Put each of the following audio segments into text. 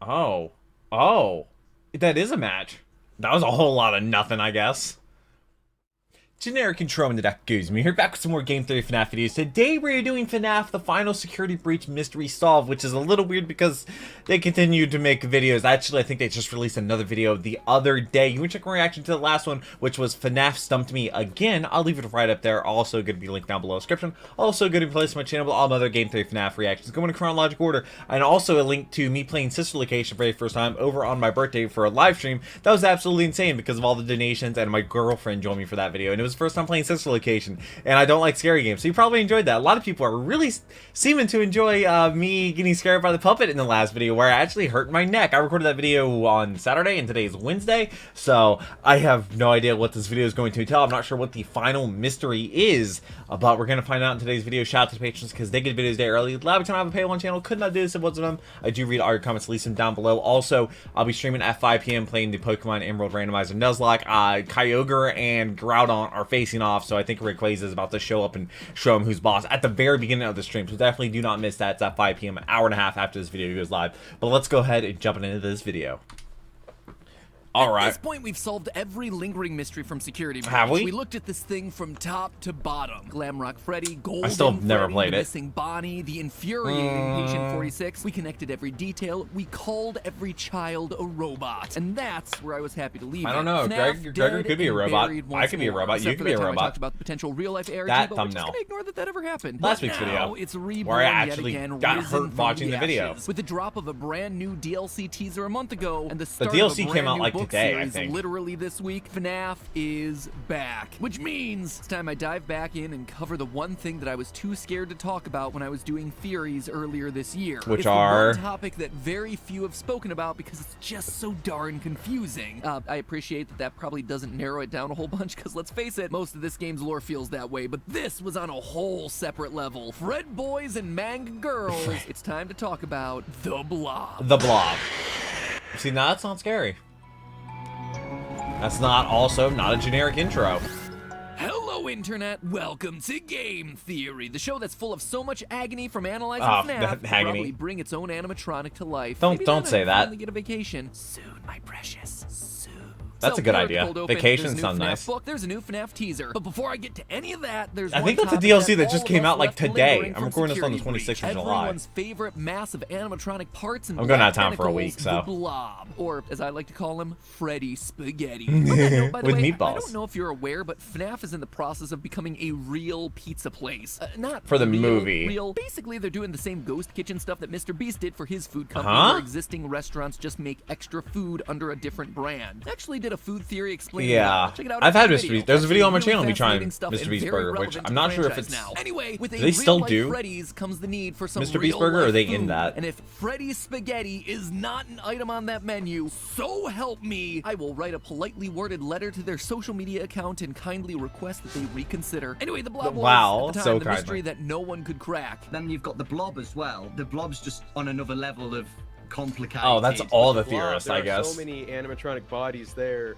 Oh. Oh. That is a match. That was a whole lot of nothing, I guess. Generic intro into that goes me here, back with some more Game Theory FNAF videos. Today we're doing FNAF, the final security breach mystery solved, which is a little weird because they continue to make videos. Actually, I think they just released another video the other day. You can check my reaction to the last one, which was FNAF Stumped Me Again. I'll leave it right up there. Also going to be linked down below in the description. Also going to be placed on my channel with all my other Game Theory FNAF reactions going in chronological order. And also a link to me playing Sister Location for the very first time over on my birthday for a live stream. That was absolutely insane because of all the donations, and my girlfriend joined me for that video. And it was the first time playing Sister Location, and I don't like scary games, so you probably enjoyed that. A lot of people are really seeming to enjoy me getting scared by the puppet in the last video, where I actually hurt my neck. I recorded that video on Saturday, and today is Wednesday, so I have no idea what this video is going to tell. I'm not sure what the final mystery is, but we're going to find out in today's video. Shout out to the patrons, because they get videos a day early. Lab time I have a Pay 1 channel. Could not do this if it wasn't them. I do read all your comments, leave them down below. Also, I'll be streaming at 5 p.m. playing the Pokemon Emerald Randomizer Nuzlocke. Kyogre and Groudon are facing off, so I think Rayquaza is about to show up and show him who's boss at the very beginning of the stream, so definitely do not miss that. It's at 5 p.m., an hour and a half after this video goes live. But let's go ahead and jump into this video. Alright. At this point, we've solved every lingering mystery from Security Breach. Have we? We looked at this thing from top to bottom. Glamrock Freddy, Golden I still have never Freddy, played the it. Missing Bonnie, the infuriating Patient 46. We connected every detail. We called every child a robot. And that's where I was happy to leave it. I don't know. FNAF Gregor could be a robot. buried I could be a once robot. more. You could be a Except for that time I robot. talked about the potential real-life ARG, That but we're just thumbnail. gonna ignore that ever happened. Last But week's now, video, it's reborn where I yet actually again, got risen hurt from watching the video. ashes. With the drop of a brand new DLC teaser a month ago, and the The start DLC of a came brand out new like book today, I series think. literally this week, FNAF is back. Which means it's time I dive back in and cover the one thing that I was too scared to talk about when I was doing theories earlier this year. Which it's are? the one topic that very few have spoken about because it's just so darn confusing. I appreciate that probably doesn't narrow it down a whole bunch, because let's face it, most of this game's lore feels that way, but this was on a whole separate level. Fred boys and Mang girls, it's time to talk about the Blob. The Blob. See, now that's not scary. That's not a generic intro. Hello, Internet. Welcome to Game Theory, the show that's full of so much agony from analyzing Oh, FNAF, that it'll agony. probably bring its own animatronic to life. Don't Maybe say that. Finally get a vacation soon, my precious. Soon. That's a good idea. Vacation sounds nice. Book, there's a new FNAF teaser. But before I get to any of that, there's I one think that's a topic DLC that all just of came us out like left today. lingering I'm from recording this on the Security 26th of Breach. July. Everyone's favorite massive animatronic parts and I'm going out of black town for a week, tentacles, so. the Blob, or as I like to call him, Freddy Spaghetti. On that note, by the With way, meatballs. I don't know if you're aware, but FNAF is in the process of becoming a real pizza place. Not For the real, movie. Real. Basically, they're doing the same ghost kitchen stuff that Mr. Beast did for his food company, where existing restaurants just make extra food under a different brand. I actually did a food theory explaining Yeah. that. Check it out. I've had in the Mr. video. Beast. There's a video on my Actually, channel of me really trying fascinating stuff Mr. and Beast very burger, which relevant I'm to not sure if franchise it's- now. Anyway, with a Do they still real-life do? Freddy's comes the need for some Mr. Beast burger, or real-life are they in food. that? And if Freddy's Spaghetti is not an item on that menu, so help me, I will write a politely worded letter to their social media account and kindly request that they reconsider. Anyway, the Blob was, Wow, at the time, so the kindly. mystery that no one could crack. Then you've got the Blob as well. The Blob's just on another level of complicated. Oh, that's all the Blob, theorists, I there are guess. so many animatronic bodies there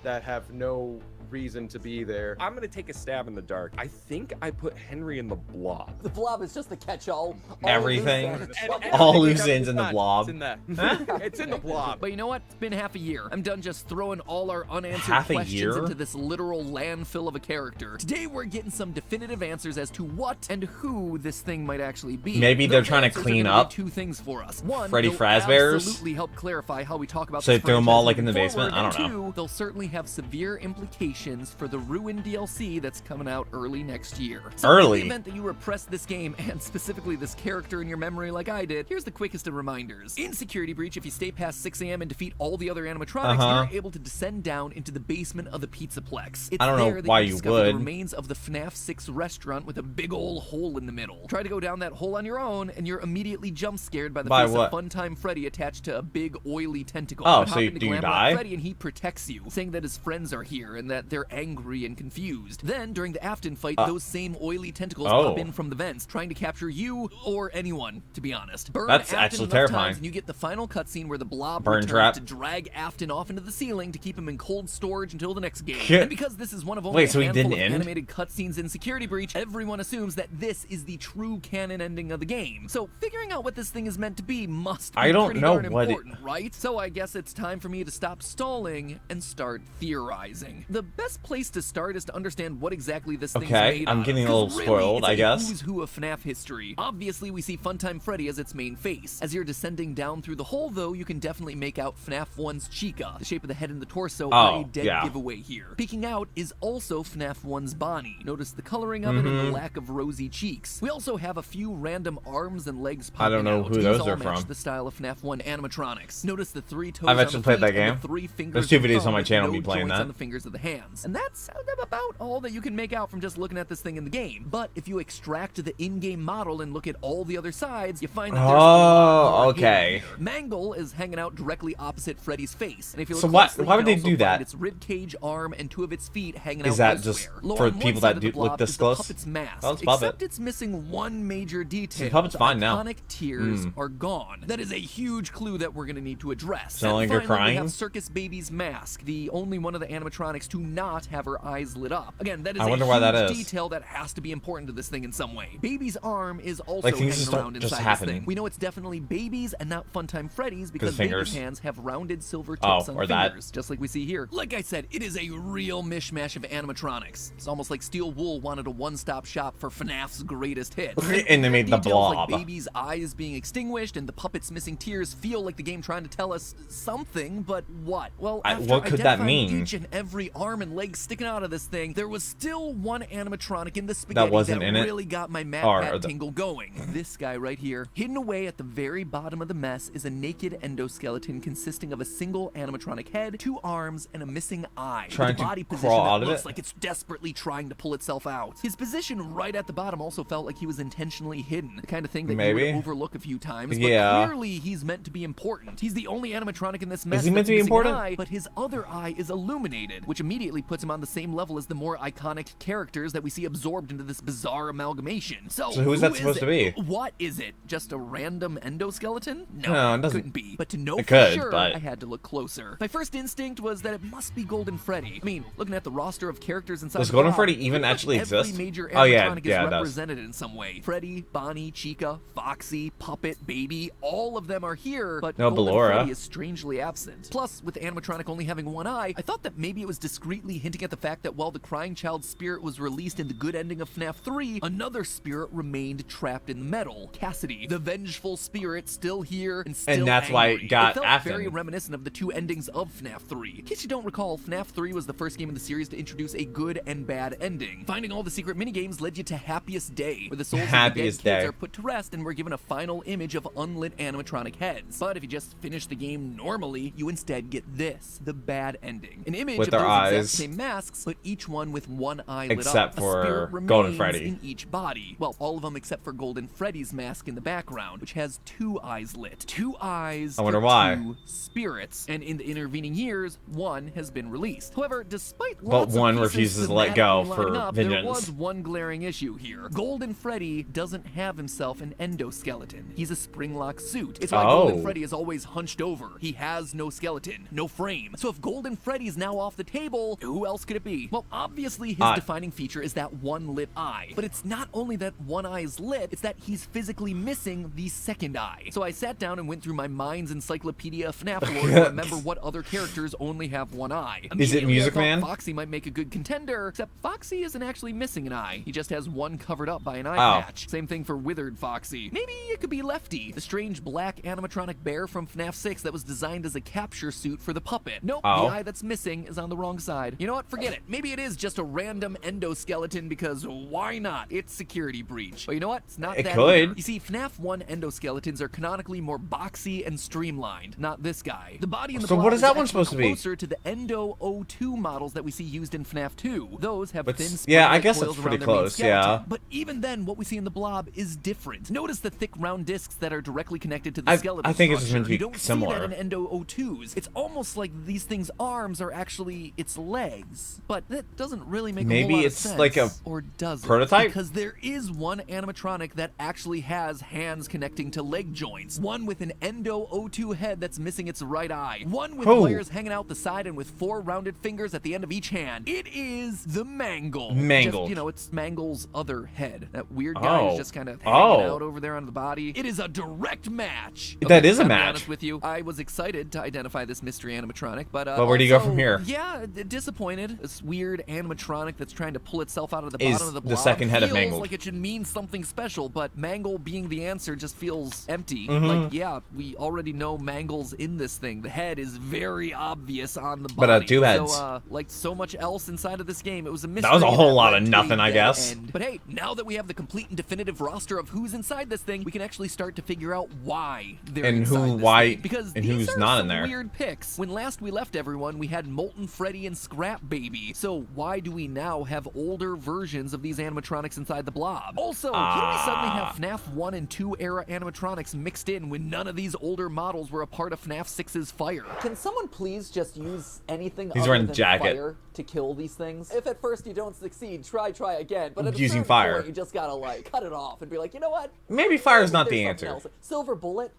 that have no reason to be there. I'm gonna take a stab in the dark. I think I put Henry in the Blob. The Blob is just a catch-all. Everything. All loose ends in the Blob. It's in the Blob. But you know what? It's been half a year. I'm done just throwing all our unanswered Half a questions year? into this literal landfill of a character. Today we're getting some definitive answers as to what and who this thing might actually be. Maybe they're Those trying to answers are clean gonna do up two things for us. One, Freddy they'll Fazbear's? absolutely help clarify how we talk about So they this threw 'em all, franchise like, in the moving basement? forward. I don't And know. two, they'll certainly have severe implications for the Ruined DLC that's coming out early next year. So Early? in the event that you repress this game, and specifically this character in your memory like I did, here's the quickest of reminders. In Security Breach, if you stay past 6 a.m. and defeat all the other animatronics, you're able to descend down into the basement of the Pizzaplex. It's I don't know there that why you you discover would. the remains of the FNAF 6 restaurant with a big ol' hole in the middle. Try to go down that hole on your own, and you're immediately jump scared by the By face what? of Funtime Freddy attached to a big oily tentacle. Oh, But so hop you- into do you Glamrock die? Freddy and he protects you, saying that his friends are here and that that they're angry and confused. Then, during the Afton fight, those same oily tentacles Oh. pop in from the vents, trying to capture you or anyone, to be honest. Burn That's Afton actually enough terrifying. times and you get the final cutscene where the blob Burn returns trap. to drag Afton off into the ceiling to keep him in cold storage until the next game. Shit. And because this is one of only Wait, a so he handful didn't of end? animated cutscenes in Security Breach, everyone assumes that this is the true canon ending of the game. So figuring out what this thing is meant to be must be I don't pretty know darn what it- important, right? So I guess it's time for me to stop stalling and start theorizing. The best place to start is to understand what exactly this thing's Okay, made I'm of, getting a 'cause little really, spoiled, it's I a guess. who's who of FNAF history. Obviously, we see Funtime Freddy as its main face. As you're descending down through the hole, though, you can definitely make out FNAF 1's Chica. The shape of the head and the torso are a dead yeah. giveaway here. Peeking out is also FNAF 1's Bonnie. Notice the coloring of it and the lack of rosy cheeks. We also have a few random arms and legs popping I don't know out. who These those all are match from. the style of FNAF 1 animatronics. Notice the 3 toes I've on actually the played feet that and game. the 3 fingers There's 2 of the videos on thumb my with channel no me playing joints that. on the fingers of the hands. And that's about all that you can make out from just looking at this thing in the game. But if you extract the in-game model and look at all the other sides, you find that there's a lot more okay. hidden here. Mangle is hanging out directly opposite Freddy's face. And if you look So what- closely, why you would can they also do that? find its rib cage, arm, and 2 of its feet hanging Is out that elsewhere. just Lower for on one people side that of the do look blob this is the close? puppet's mask, Oh, it's Puppet. except it's missing one major detail. Puppet's The fine now. iconic tears are gone. That is a huge clue that we're going to need to address. no And longer finally, we crying? have Circus Baby's mask, the only one of the animatronics to not have her eyes lit up. Again, that is I a wonder huge why that is. detail that has to be important to this thing in some way. Baby's arm is also Like, things hanging just don't around just inside happen. this thing. We know it's definitely Baby's and not Funtime Freddy's because fingers. Baby's hands have rounded silver Oh, tips on or that. fingers, just like we see here. Like I said, it is a real mishmash of animatronics. It's almost like Steel Wool wanted a one-stop shop for FNAF's greatest hits. And they made the Details blob. like Baby's eyes being extinguished and the puppet's missing tears feel like the game trying to tell us something, but what? Well, after what could that identifying mean? each and every arm and leg sticking out of this thing, there was still one animatronic in the spaghetti That wasn't in it? really got my Mad Or Hat the- tingle going. This guy right here. Hidden away at the very bottom of the mess is a naked endoskeleton consisting of a single animatronic head, 2 arms, and a missing eye. Trying with a to body position crawl that out of looks it? like it's desperately trying to pull itself out. His position right at the bottom also felt like he was intentionally hidden, the kind of thing that you Maybe. would overlook a few times. Yeah. But clearly he's meant to be important. He's the only animatronic in this mess he meant that's to be missing an important? eye, but his other eye is illuminated, which immediately puts him on the same level as the more iconic characters that we see absorbed into this bizarre amalgamation. So who is that supposed to be? What is it? Just a random endoskeleton? No, it doesn't- couldn't be. But to know It for could, sure, but- I had to look closer. My first instinct was that it must be Golden Freddy. I mean, looking at the roster of characters inside Does the Golden blob, Freddy even pretty much actually every exist? major Oh, yeah, animatronic yeah, it is does. represented in some way. Freddy, Bonnie, Chica, Foxy, Puppet, Baby, all of them are here, but No Golden Ballora. Freddy is strangely absent. Plus, with the animatronic only having one eye, I thought that maybe it was discreetly hinting at the fact that while the crying child's spirit was released in the good ending of FNAF 3, another spirit remained trapped in the metal. Cassidy, the vengeful spirit, still here and still that's why it angry. got felt Afton. very reminiscent of the 2 endings of FNAF 3. In case you don't recall, FNAF 3 was the first game in the series to introduce a good and bad ending. Finding all the secret minigames led you to Happiest Day, where the souls of the dead Happiest kids Day. are put to rest and we're given a final image of unlit animatronic heads. But if you just finish the game normally, you instead get this, the bad ending. An image With of their those eyes. exact same masks, but each one with one eye lit Except up. for A spirit Golden remains Freddy. in each body. Well, all of them except for Golden Freddy's mask in the background, which has 2 eyes lit. 2 eyes I wonder for why. 2 spirits. And in the intervening years, 1 has been released. However, despite But lots of one pieces refuses to let go thematically for lining up, vengeance. there was one glaring issue here. Golden Freddy doesn't have himself an endoskeleton. He's a spring-lock suit. It's why Golden Oh. Freddy is always hunched over. He has no skeleton, no frame. So if Golden Freddy's now off the table, who else could it be? Well, obviously his defining feature is that one lit eye. But it's not only that one eye is lit, it's that he's physically missing the second eye. So I sat down and went through my mind's encyclopedia of FNAF lore to remember what other characters only have one eye. Is it Immediately, Music I thought Man? Foxy might make a good contender, except Foxy isn't actually missing an eye. He just has one covered up by an eye Oh. patch. Same thing for Withered Foxy. Maybe it could be Lefty, the strange black animatronic bear from FNAF 6 that was designed as a capture suit for the puppet. Nope, Oh. the eye that's missing is on the wrong side. You know what? Forget it. Maybe it is just a random endoskeleton because why not? It's Security Breach. But you know what? It's not It that could. either. You see, FNAF 1 endoskeletons are canonically more boxy and streamlined, not this guy. The body in the So blob what is that one actually supposed to be? closer to the Endo O2 models that we see used in FNAF 2. Those have But thin yeah, I spring-like guess coils that's pretty around their main close, skeleton. yeah. But even then, what we see in the blob is different. Notice the thick round discs that are directly connected to the I skeletal think it's just structure. meant to be You don't similar. see that in Endo O2s. It's almost like these things' arms are actually its legs. But that doesn't really make Maybe a whole lot it's of sense. like a or does it? prototype? Because there is one animatronic that actually has hands connecting to leg joints. One with an Endo O2 head that's missing its right eye. One with wires hanging out the side and with 4 rounded fingers at the end of each hand. It is the Mangle. Mangle. Just, it's Mangle's other head. That weird guy who's just kind of hanging out over there on the body. It is a direct match. That is a I'll be match. honest with you, I was excited to identify this mystery animatronic, but where do you go also, from here? Yeah, disappointed. This weird animatronic that's trying to pull itself out of the Is bottom of the blob the second head of feels Mangle. like it should mean something special, but Mangle being the answer just feels empty. Mm-hmm. Like, yeah, we already know Mangle's in this thing. The head is very obvious on the body. But 2 heads. So, like so much else inside of this game, it was a mystery. That was a whole that lot led of to nothing, a I dead guess. end. But hey, now that we have the complete and definitive roster of who's inside this thing, we can actually start to figure out why they're And inside who, this why, thing. Because and these who's are not in some there. weird picks. When last we left everyone, we had Molten Freddy and Scrap Baby. So why do we now have older versions of these animatronics inside the blob? Also, how do we suddenly have FNAF 1 and 2 era animatronics mixed in when none of these older models were a part of FNAF 6's fire? Can someone please just use anything He's other wearing a than jacket. fire to kill these things? If at first you don't succeed, try again. But at a Using certain fire. point, you just gotta like cut it off and be like, you know what? Maybe fire's not There's the something answer. else. Silver bullet,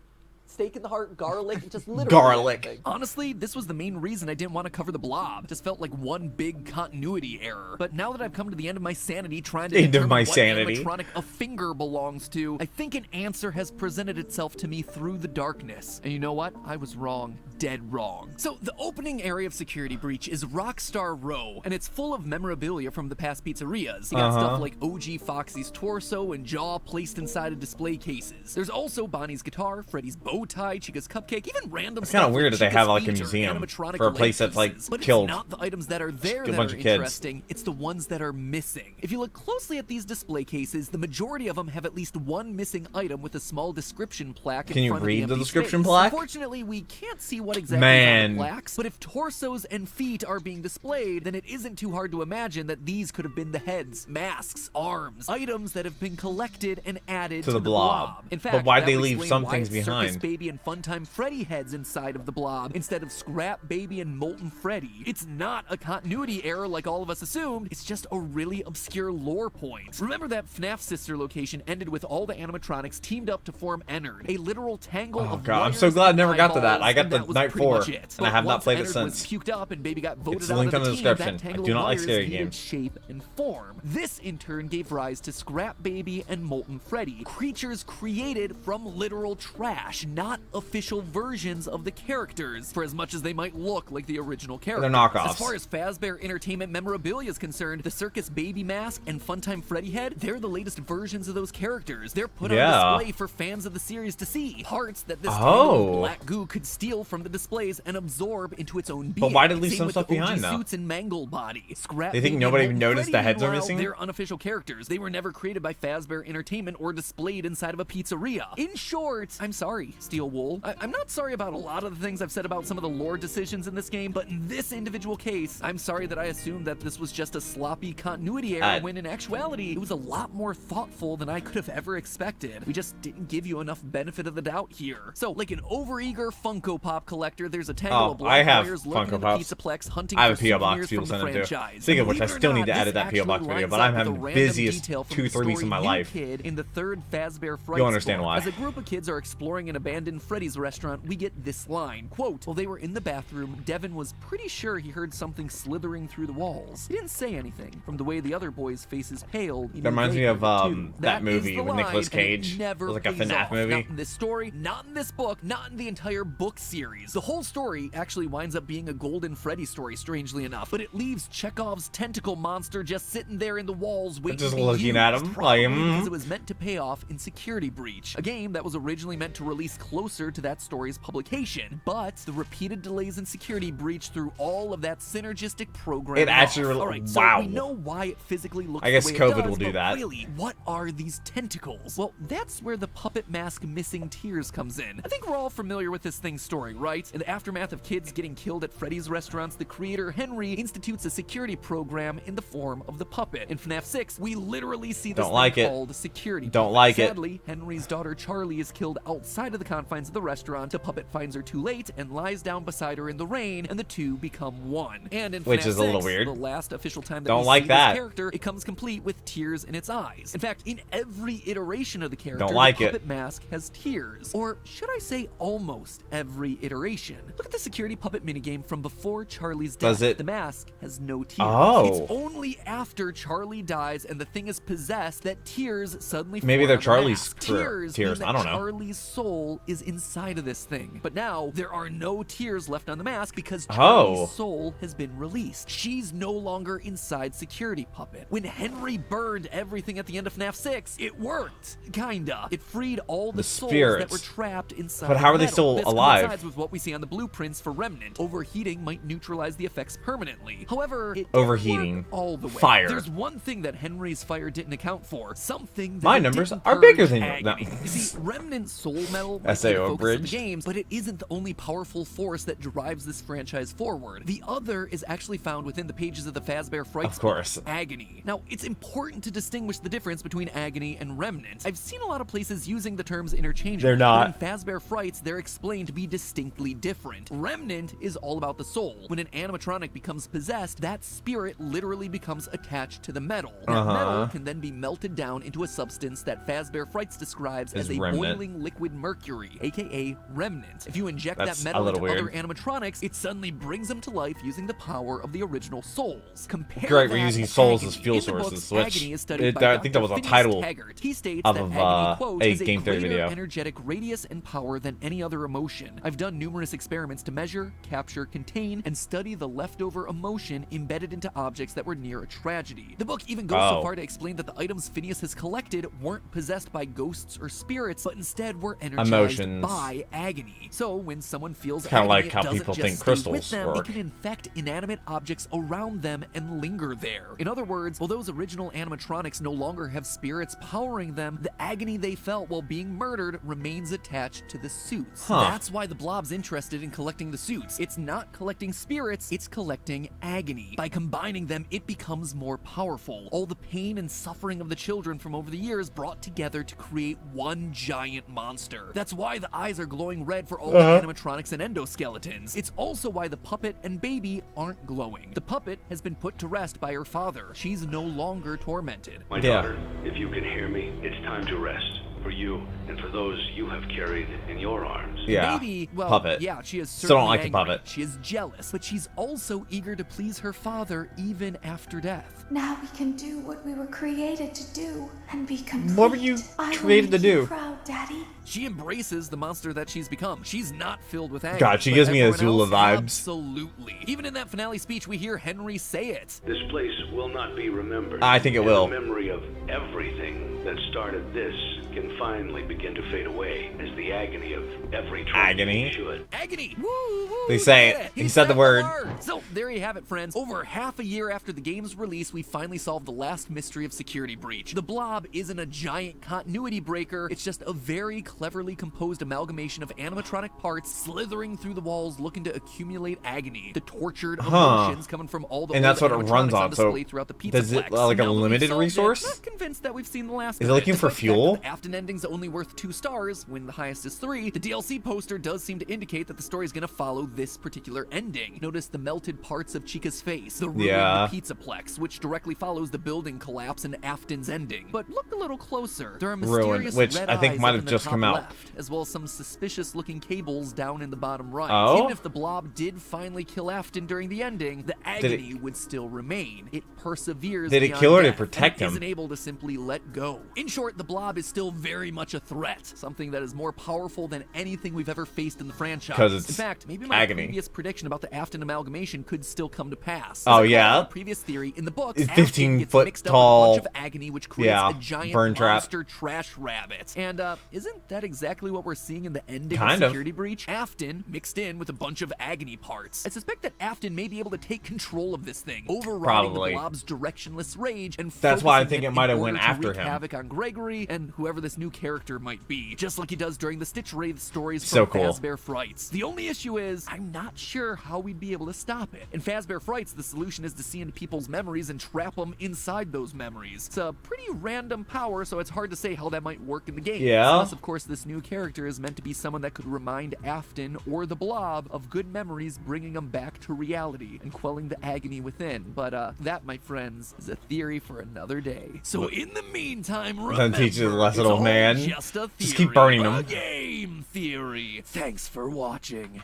stake in the heart, garlic, just literally Garlic. anything. Honestly, this was the main reason I didn't want to cover the blob. It just felt like one big continuity error. But now that I've come to the end of my sanity trying to determine what animatronic a finger belongs to, I think an answer has presented itself to me through the darkness. And you know what? I was wrong. Dead wrong. So the opening area of Security Breach is Rockstar Row, and it's full of memorabilia from the past pizzerias. You got stuff like OG Foxy's torso and jaw placed inside of display cases. There's also Bonnie's guitar, Freddy's bow tie, Chica's cupcake, even random It's stuff kind of weird like that they have Chica's like a feet or museum animatronic for a place leg that's like pieces. But killed it's not the items that are there a that bunch are of kids. interesting, it's the ones that are missing. If you look closely at these display cases, the majority of them have at least one missing item with a small description plaque Can in you front read of the empty description space. plaque? Unfortunately, we can't see what exactly Man. is on the plaques, but if torsos and feet are being displayed, then it isn't too hard to imagine that these could have been the heads, masks, arms, items that have been collected and added to the blob. In fact, But why'd that they would leave explain some why things it's Circus behind? Baby and Funtime Freddy heads inside of the blob instead of Scrap Baby and Molten Freddy. It's not a continuity error like all of us assumed, it's just a really obscure lore point. Remember that FNAF sister location ended with all the animatronics teamed up to form Ennard, a literal tangle of God, I'm wires so glad I and never got to that. eyeballs, I got and the that was night pretty 4, much it. and I have not Once played it Ennard since. was puked up and Baby got voted It's out linked of the on the team, that description. I tangle do of not like wires scary needed games. shape and form. This in turn gave rise to Scrap Baby and Molten Freddy, creatures created from literal trash, not official versions of the characters, for as much as they might look like the original characters. They're knockoffs. As far as Fazbear Entertainment memorabilia is concerned, the Circus Baby mask and Funtime Freddy head, they're the latest versions of those characters. They're put on display for fans of the series to see. Parts that this tangle of black goo could steal from the displays and absorb into its own being. But why did it leave Same some with stuff the OG behind, though? suits and Mangle body. Scrap They think Baby nobody and even Molten noticed Freddy, the heads are meanwhile, missing? They're unofficial characters. They were never created by Fazbear Entertainment or displayed inside of a pizzeria. In short, I'm sorry, Steel Wool. I'm not sorry about a lot of the things I've said about some of the lore decisions in this game, but in this individual case, I'm sorry that I assumed that this was just a sloppy continuity error when in actuality, it was a lot more thoughtful than I could have ever expected. We just didn't give you enough benefit of the doubt here. So, like an overeager Funko Pop collector, there's a tangle of I black have wires lurking Funko in the Pops. Pizzaplex hunting I have for a P.O. box souvenirs people from the send it to. franchise. Speaking of which, I Believe it or still need not, to edit this that P.O. box actually video, but lines I'm up having with a the random busiest detail from 2-3 the weeks of my story life. Kid in the third Fazbear Fright You'll understand book. why. As a group of kids are exploring an abandoned Freddy's restaurant, we get this line, quote, "While they were in the bathroom, Devin was pretty sure he heard something slithering through the walls. He didn't say anything. From the way the other boy's faces paled, he That knew reminds they me of heard it too." that is movie the with Nicolas line, and it Cage. never It was like a pays FNAF off. movie. Not in this story, not in this book, not in the entire book series. The whole story actually winds up being a Golden Freddy story, strangely enough, but it leaves Chekhov's tentacle monster just sitting there in the walls waiting Just to be looking used, at him, probably like, because it was meant to pay off in Security Breach, a game that was originally meant to release closer to that story's publication, but the repeated delays in Security Breach through all of that synergistic programming. It actually All right, wow. so we know why it physically looks I guess the way COVID it does, will do but that. really, what are these tentacles? Well, that's where the puppet mask missing tears comes in. I think we're all familiar with this thing's story, right? In the aftermath of kids getting killed at Freddy's restaurants, the creator Henry institutes a security program in the form of the puppet. In FNAF 6, we literally see this Don't like thing it. called security. Don't puppet. like it. Sadly, Henry's daughter Charlie is killed outside of the confines of the restaurant, the puppet finds her too late and lies down beside her in the rain, and the two become one. And in Which FNAF is a little 6, weird. the last official time that Don't we like see that. this character, it comes complete with tears in its eyes. In fact, in every iteration of the character, Don't like the it. puppet mask has tears. Or should I say almost every iteration. Look at the security puppet minigame from before Charlie's death. Does it- The mask has no tears. Oh. It's only after Charlie dies and the thing is possessed that tears suddenly Maybe form they're on the Charlie's mask. tears. Mean that I don't know. Charlie's soul is inside of this thing. But now there are no tears left on the mask because Oh. Charlie's soul has been released. She's no longer inside security puppet. When Henry burned everything at the end of FNAF 6, it worked. Kinda. It freed all the souls that spirits. were trapped inside. But how the are they metal. still This alive? coincides with what we see on the blueprints for Remnant. Overheating might neutralize the effects permanently. However, it didn't Overheating. work all the way. Fire. There's one thing that Henry's fire didn't account for. Something that My it numbers didn't are bigger purge than agony. no. You see, Remnant soul metal might be SAO the focus of the abridged. games, but it isn't the only powerful force that drives this franchise forward. The other is actually found within the pages of the Fazbear Frights Of course. book, Agony. Now, it's important to distinguish the difference between Agony and Remnant. I've seen a lot of places using the terms interchangeably. They're not. But in Fazbear Frights, they're explained to be distinctly different. Remnant is all about the soul. When an animatronic becomes possessed, that spirit literally becomes attached to the metal. That metal can then be melted down into a substance that Fazbear Frights describes as a Remnant. boiling liquid mercury, aka Remnant. If you inject That's that a metal little into weird. other animatronics, it suddenly brings them to life using the power of the original souls. Compare Great, we're that using to souls Agony. as fuel In the books, sources, which Agony is studied by I think that Dr. was a Phineas title Taggart. He states of that a Agony, quote, a is a game theory greater video. energetic radius and power than any other emotion. I've done numerous experiments to measure, capture, contain, and study the leftover emotion embedded into objects that were near a tragedy. The book even goes so Oh. far to explain that the items Phineas has collected weren't possessed by ghosts or spirits, but instead were energized Emotions. by agony. So when someone feels Kinda agony, like it how doesn't people just think stay crystals with them, work. it can infect inanimate objects around them and linger there. In other words, while those original animatronics no longer have spirits powering them, the agony they felt while being murdered remains attached to the suits. Huh. That's why the Blob's interested in collecting the suits. It's not collecting spirits, it's collecting agony. By combining them, it becomes more powerful. All the pain and suffering of the children from over the years brought together to create one giant monster. That's why the eyes are glowing red for all the animatronics and endoskeletons. It's also why the puppet and baby aren't glowing. The puppet has been put to rest by her father. She's no longer tormented. My Yeah. daughter, if you can hear me, it's time to rest. For you and for those you have carried in your arms. Yeah. Baby, well, Puppet. yeah, she is Still don't certainly like the angry. puppet. She is jealous, but she's also eager to please her father even after death. Now we can do what we were created to do and be complete. What were you I will created to make you do? Proud, Daddy. She embraces the monster that she's become. She's not filled with anger. God, she but gives me everyone Azula else, vibes. Absolutely. Even in that finale speech, we hear Henry say it. This place will not be remembered. I think it And will. The memory of everything that started this can finally begin to fade away as the agony of every Agony? tragedy should. Agony. Woo, woo, They say did it. He said the word. So there you have it, friends. Over half a year after the game's release, we finally solved the last mystery of Security Breach. The Blob isn't a giant continuity breaker. It's just a very cleverly composed amalgamation of animatronic parts slithering through the walls looking to accumulate agony. The tortured emotions coming from all the And that's old what it runs animatronics on, so display throughout the pizza does it, plex. like, a Now that we've limited solved it, resource? not convinced that we've seen the last Is of it looking for Despite the fact fuel? that the Afton ending's only worth 2 stars, when the highest is 3, the DLC poster does seem to indicate that the story is going to follow this particular ending. Notice the melted parts of Chica's face, the ruin Yeah. of the pizzaplex, which directly follows the building collapse and Afton's ending. But look a little closer. There are mysterious which red I think eyes might up have in the just top come out. left, as well as some suspicious-looking cables down in the bottom right. Oh? Even if the Blob did finally kill Afton during the ending, the agony would still remain. It perseveres Did it beyond kill her to death, protect and him? isn't able to simply let go. In short, the Blob is still very much a threat, something that is more powerful than anything we've ever faced in the franchise. 'Cause it's in fact, maybe my agony. previous prediction about the Afton amalgamation could still come to pass. Oh, As I called yeah? out a previous theory in the book, It's Afton 15 gets foot mixed up tall. with a bunch of agony, which creates Yeah, a giant burn trap. monster trash rabbit. And isn't that exactly what we're seeing in the ending Kind of of. Security Breach? Afton mixed in with a bunch of agony parts. I suspect that Afton may be able to take control of this thing, overriding Probably. the Blob's directionless rage and That's why I focusing think it it might have in went order to after wreak him. havoc on Gregory and whoever this new character might be, just like he does during the Stitch Wraith stories from So cool. Fazbear Frights. The only issue is, I'm not sure how we'd be able to stop it. In Fazbear Frights, the solution is to see into people's memories and trap them inside those memories. It's a pretty random power, so it's hard to say how that might work in the game. Yeah. Plus, of course, this new character is meant to be someone that could remind Afton or the Blob of good memories, bringing them back to reality and quelling the agony within. But that, my friends, is a theory for another day. So in the meantime, remember, teach you a lesson, it's old all man. just a theory, Just keep burning a them. game theory. Thanks for watching.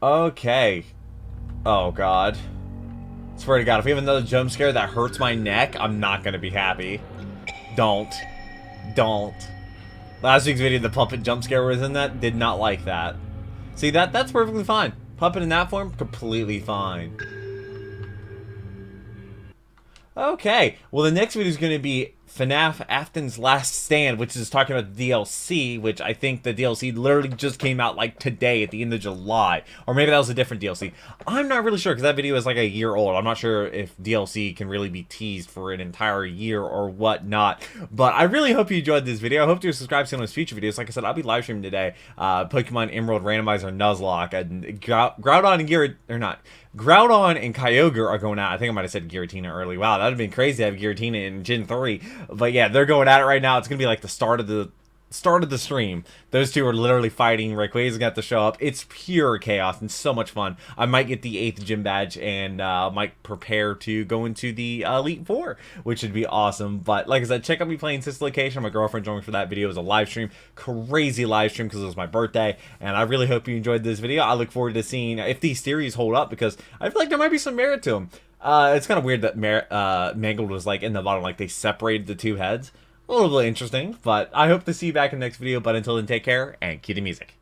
Okay. Oh, God. Swear to God, if we have another jump scare that hurts my neck, I'm not gonna be happy. Don't. Last week's video, the puppet jump scare was in that. Did not like that. See, that's perfectly fine. Puppet in that form, completely fine. Okay, well the next video is going to be FNAF Afton's Last Stand, which is talking about the DLC, which I think the DLC literally just came out like today at the end of July. Or maybe that was a different DLC. I'm not really sure because that video is like a year old. I'm not sure if DLC can really be teased for an entire year or whatnot. But I really hope you enjoyed this video. I hope you subscribe to some of those future videos. Like I said, I'll be live streaming today. Pokemon Emerald Randomizer Nuzlocke and Groudon and Gyarados, or not. Groudon and Kyogre are going out. I think I might have said Giratina early. Wow, that would have been crazy to have Giratina in Gen 3. But yeah, they're going at it right now. It's going to be like the start of the stream. Those two are literally fighting. Rayquaza's got to show up. It's pure chaos and so much fun. I might get the 8th gym badge and might prepare to go into the Elite Four, which would be awesome. But like I said, check out me playing Sister Location. My girlfriend joined me for that video. It was a live stream. Crazy live stream because it was my birthday. And I really hope you enjoyed this video. I look forward to seeing if these theories hold up because I feel like there might be some merit to them. It's kind of weird that Mangled was like in the bottom, like they separated the two heads. A little bit interesting, but I hope to see you back in the next video. But until then, take care and cue the music.